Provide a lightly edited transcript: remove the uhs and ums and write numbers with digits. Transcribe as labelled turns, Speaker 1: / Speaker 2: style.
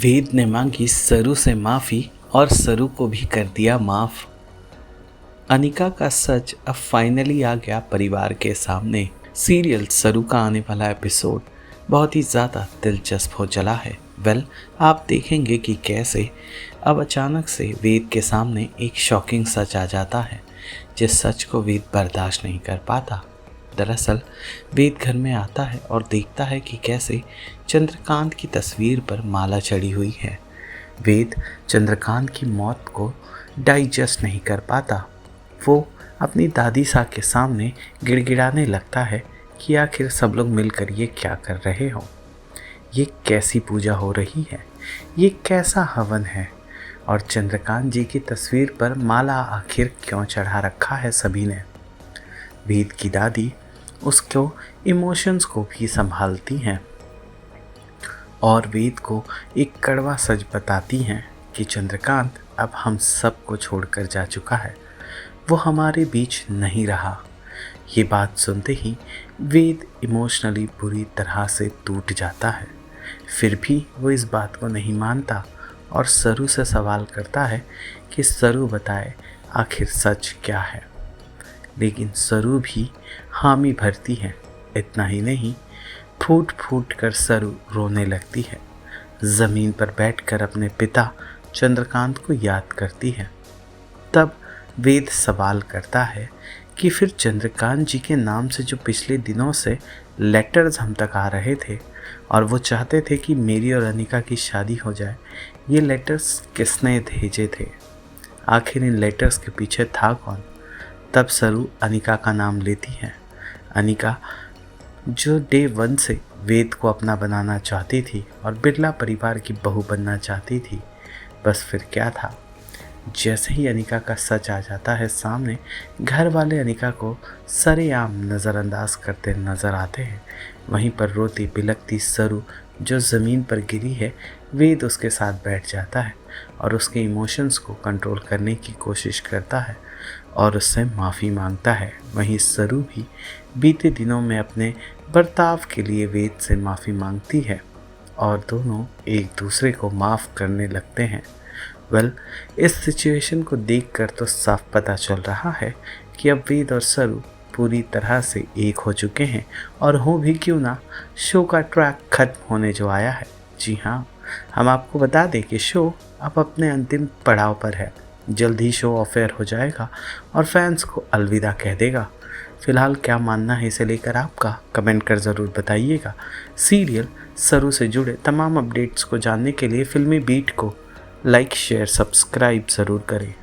Speaker 1: वेद ने मांगी सरू से माफ़ी और सरू को भी कर दिया माफ़। अनिका का सच अब फाइनली आ गया परिवार के सामने। सीरियल सरू का आने वाला एपिसोड बहुत ही ज़्यादा दिलचस्प हो चला है। आप देखेंगे कि कैसे अब अचानक से वेद के सामने एक शॉकिंग सच आ जाता है, जिस सच को वेद बर्दाश्त नहीं कर पाता। दरअसल वेद घर में आता है और देखता है कि कैसे चंद्रकांत की तस्वीर पर माला चढ़ी हुई है। वेद चंद्रकांत की मौत को डाइजेस्ट नहीं कर पाता। वो अपनी दादी सा के सामने गिड़गिड़ाने लगता है कि आखिर सब लोग मिलकर ये क्या कर रहे हो, ये कैसी पूजा हो रही है, ये कैसा हवन है, और चंद्रकांत जी की तस्वीर पर माला आखिर क्यों चढ़ा रखा है सभी ने। वेद की दादी उसको इमोशंस को भी संभालती हैं और वेद को एक कड़वा सच बताती हैं कि चंद्रकांत अब हम सबको छोड़कर जा चुका है, वो हमारे बीच नहीं रहा। ये बात सुनते ही वेद इमोशनली बुरी तरह से टूट जाता है। फिर भी वो इस बात को नहीं मानता और सरू से सवाल करता है कि सरू बताए आखिर सच क्या है। लेकिन सरू भी हामी भरती है। इतना ही नहीं, फूट फूट कर सरू रोने लगती है। ज़मीन पर बैठकर अपने पिता चंद्रकांत को याद करती है। तब वेद सवाल करता है कि फिर चंद्रकांत जी के नाम से जो पिछले दिनों से लेटर्स हम तक आ रहे थे और वो चाहते थे कि मेरी और अनिका की शादी हो जाए, ये लेटर्स किसने भेजे थे? आखिर इन लेटर्स के पीछे था कौन? तब सरू अनिका का नाम लेती है। अनिका जो डे 1 से वेद को अपना बनाना चाहती थी और बिरला परिवार की बहू बनना चाहती थी। बस फिर क्या था, जैसे ही अनिका का सच आ जाता है सामने, घर वाले अनिका को सरेआम नज़रअंदाज करते नज़र आते हैं। वहीं पर रोती बिलखती सरू जो ज़मीन पर गिरी है, वेद उसके साथ बैठ जाता है और उसके इमोशंस को कंट्रोल करने की कोशिश करता है और उससे माफ़ी मांगता है। वहीं सरू भी बीते दिनों में अपने बर्ताव के लिए वेद से माफ़ी मांगती है और दोनों एक दूसरे को माफ़ करने लगते हैं। इस सिचुएशन को देखकर तो साफ पता चल रहा है कि अब वेद और सरू पूरी तरह से एक हो चुके हैं और हो भी क्यों ना, शो का ट्रैक खत्म होने जो आया है। जी हाँ, हम आपको बता दें कि शो अब अपने अंतिम पड़ाव पर है। जल्द ही शो ऑफ एयर हो जाएगा और फैंस को अलविदा कह देगा। फिलहाल क्या मानना है इसे लेकर आपका, कमेंट कर ज़रूर बताइएगा। सीरियल सरू से जुड़े तमाम अपडेट्स को जानने के लिए फिल्मी बीट को लाइक शेयर सब्सक्राइब ज़रूर करें।